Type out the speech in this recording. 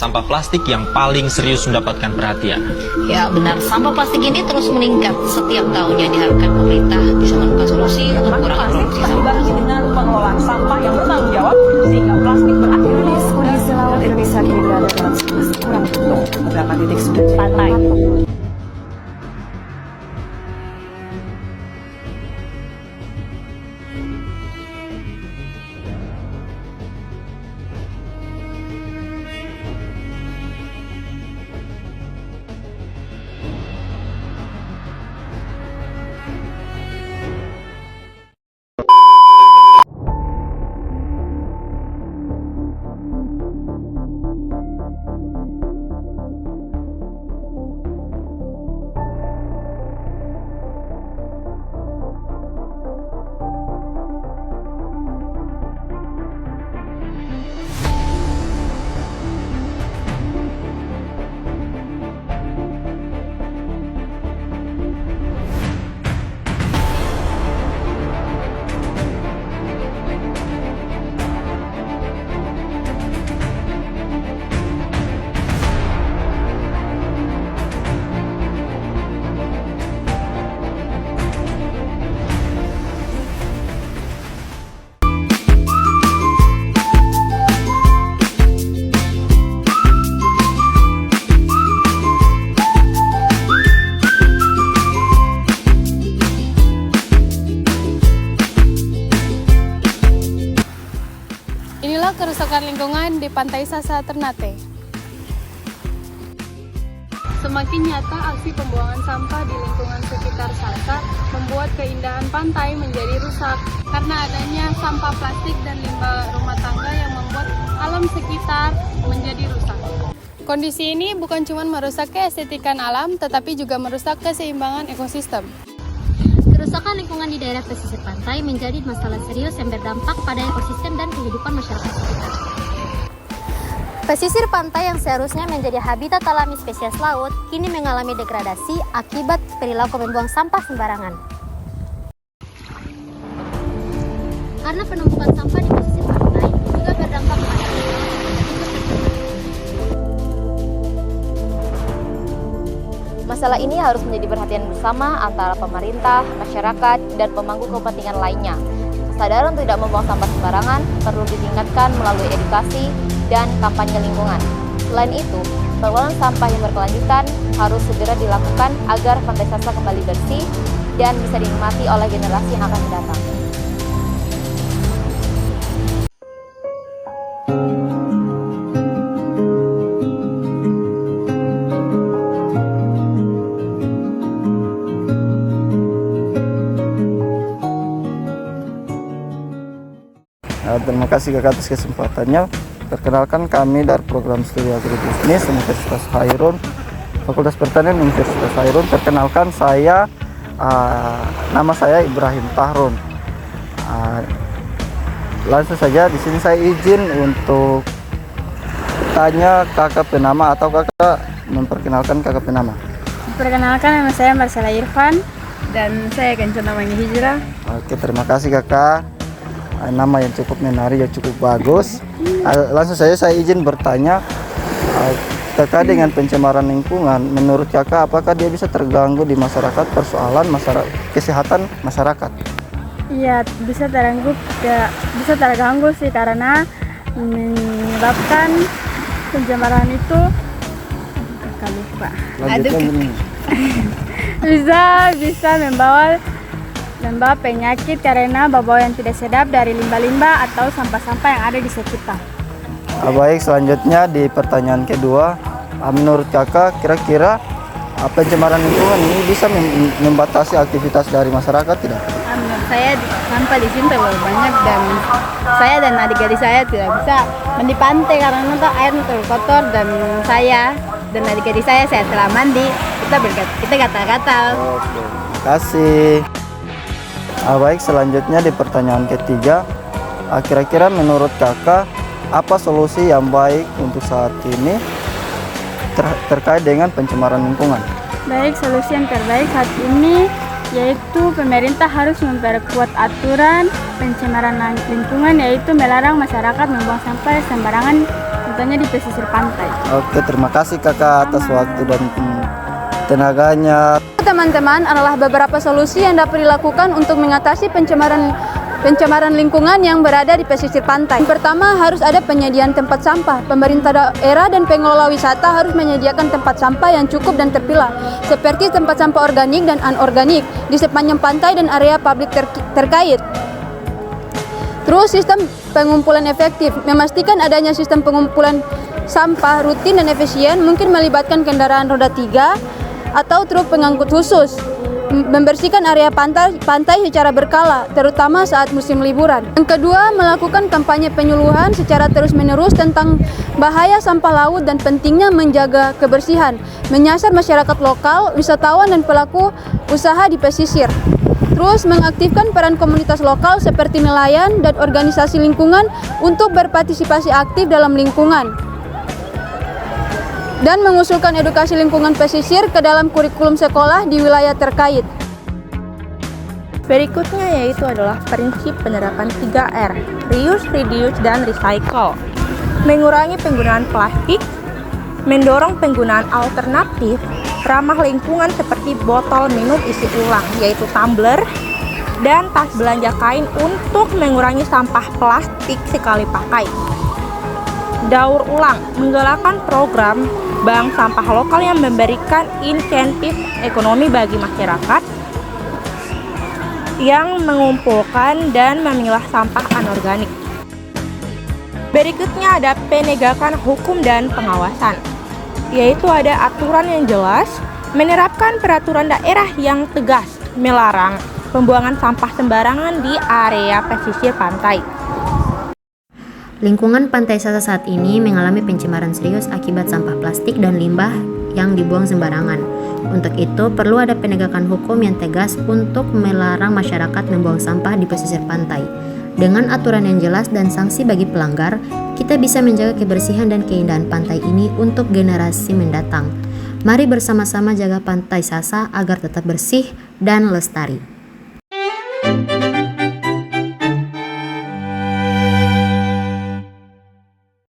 sampah plastik yang paling serius mendapatkan perhatian. Ya benar, sampah plastik ini terus meningkat setiap tahunnya. Diharapkan pemerintah bisa menemukan solusi untuk mengurangi produksi sampah. Dengan pengelolaan sampah yang bertanggung jawab sehingga plastik berakhir. Kondisi laut Indonesia kini berada dalam situasi kurang utuh. Beberapa titik sudah pantai. Inilah kerusakan lingkungan di Pantai Sasa Ternate. Semakin nyata aksi pembuangan sampah di lingkungan sekitar Sasa membuat keindahan pantai menjadi rusak karena adanya sampah plastik dan limbah rumah tangga yang membuat alam sekitar menjadi rusak. Kondisi ini bukan cuma merusak keestetikan alam, tetapi juga merusak keseimbangan ekosistem. Kerusakan lingkungan di daerah pesisir pantai menjadi masalah serius yang berdampak pada ekosistem dan kehidupan masyarakat sekitar. Pesisir pantai yang seharusnya menjadi habitat alami spesies laut, kini mengalami degradasi akibat perilaku membuang sampah sembarangan. Karena penumpukan sampah di pesisir pantai juga berdampak pada Masalah ini harus menjadi perhatian bersama antara pemerintah, masyarakat, dan pemangku kepentingan lainnya. Kesadaran tidak membuang sampah sembarangan perlu ditingkatkan melalui edukasi dan kampanye lingkungan. Selain itu, pengelolaan sampah yang berkelanjutan harus segera dilakukan agar Pantai Sasa kembali bersih dan bisa dinikmati oleh generasi yang akan datang. Terima kasih Kakak atas kesempatannya. Perkenalkan, kami dari program studi agribisnis Universitas Hairun, Fakultas Pertanian Universitas Hairun. Perkenalkan, nama saya Ibrahim Tahrun. Langsung saja di sini saya izin untuk tanya kakak penama, atau kakak memperkenalkan kakak penama. Perkenalkan, nama saya Marcella Irfan dan saya Kenco namanya Hijrah. Oke, terima kasih kakak. Nama yang cukup menarik, yang cukup bagus. Langsung saja saya izin bertanya terkait dengan pencemaran lingkungan. Menurut kakak, apakah dia bisa terganggu di masyarakat, persoalan kesehatan masyarakat? Iya, bisa terganggu sih, karena menyebabkan pencemaran itu bisa membawa penyakit karena bau yang tidak sedap dari limbah-limbah atau sampah-sampah yang ada di sekitar. Baik, selanjutnya di pertanyaan kedua, menurut kakak kira-kira pencemaran lingkungan ini bisa membatasi aktivitas dari masyarakat tidak? Menurut saya sampah di sini terlalu banyak dan saya dan adik-adik saya tidak bisa mandi pantai karena air terlalu kotor, dan saya dan adik-adik saya setelah mandi kita gatal-gatal. Oke, terima kasih. Baik, selanjutnya di pertanyaan ketiga, kira-kira menurut kakak apa solusi yang baik untuk saat ini terkait dengan pencemaran lingkungan? Baik, solusi yang terbaik saat ini yaitu pemerintah harus memperkuat aturan pencemaran lingkungan, yaitu melarang masyarakat membuang sampah sembarangan contohnya di pesisir pantai. Oke, terima kasih kakak atas waktu dan tenaganya. Teman-teman, adalah beberapa solusi yang dapat dilakukan untuk mengatasi pencemaran lingkungan yang berada di pesisir pantai. Yang pertama, harus ada penyediaan tempat sampah. Pemerintah daerah dan pengelola wisata harus menyediakan tempat sampah yang cukup dan terpilah, seperti tempat sampah organik dan anorganik di sepanjang pantai dan area publik terkait. Terus, sistem pengumpulan efektif. Memastikan adanya sistem pengumpulan sampah rutin dan efisien, mungkin melibatkan kendaraan roda 3 atau truk pengangkut khusus. Membersihkan area pantai secara berkala, terutama saat musim liburan. Yang kedua, melakukan kampanye penyuluhan secara terus-menerus tentang bahaya sampah laut dan pentingnya menjaga kebersihan, menyasar masyarakat lokal, wisatawan, dan pelaku usaha di pesisir. Terus, mengaktifkan peran komunitas lokal seperti nelayan dan organisasi lingkungan untuk berpartisipasi aktif dalam lingkungan. Dan mengusulkan edukasi lingkungan pesisir ke dalam kurikulum sekolah di wilayah terkait. Berikutnya yaitu adalah prinsip penerapan 3R, reuse, reduce, dan recycle. Mengurangi penggunaan plastik, mendorong penggunaan alternatif ramah lingkungan seperti botol minum isi ulang, yaitu tumbler, dan tas belanja kain untuk mengurangi sampah plastik sekali pakai. Daur ulang, menggalakkan program bank sampah lokal yang memberikan insentif ekonomi bagi masyarakat yang mengumpulkan dan memilah sampah anorganik. Berikutnya ada penegakan hukum dan pengawasan, yaitu ada aturan yang jelas, menerapkan peraturan daerah yang tegas, melarang pembuangan sampah sembarangan di area pesisir pantai. Lingkungan Pantai Sasa saat ini mengalami pencemaran serius akibat sampah plastik dan limbah yang dibuang sembarangan. Untuk itu, perlu ada penegakan hukum yang tegas untuk melarang masyarakat membuang sampah di pesisir pantai. Dengan aturan yang jelas dan sanksi bagi pelanggar, kita bisa menjaga kebersihan dan keindahan pantai ini untuk generasi mendatang. Mari bersama-sama jaga Pantai Sasa agar tetap bersih dan lestari.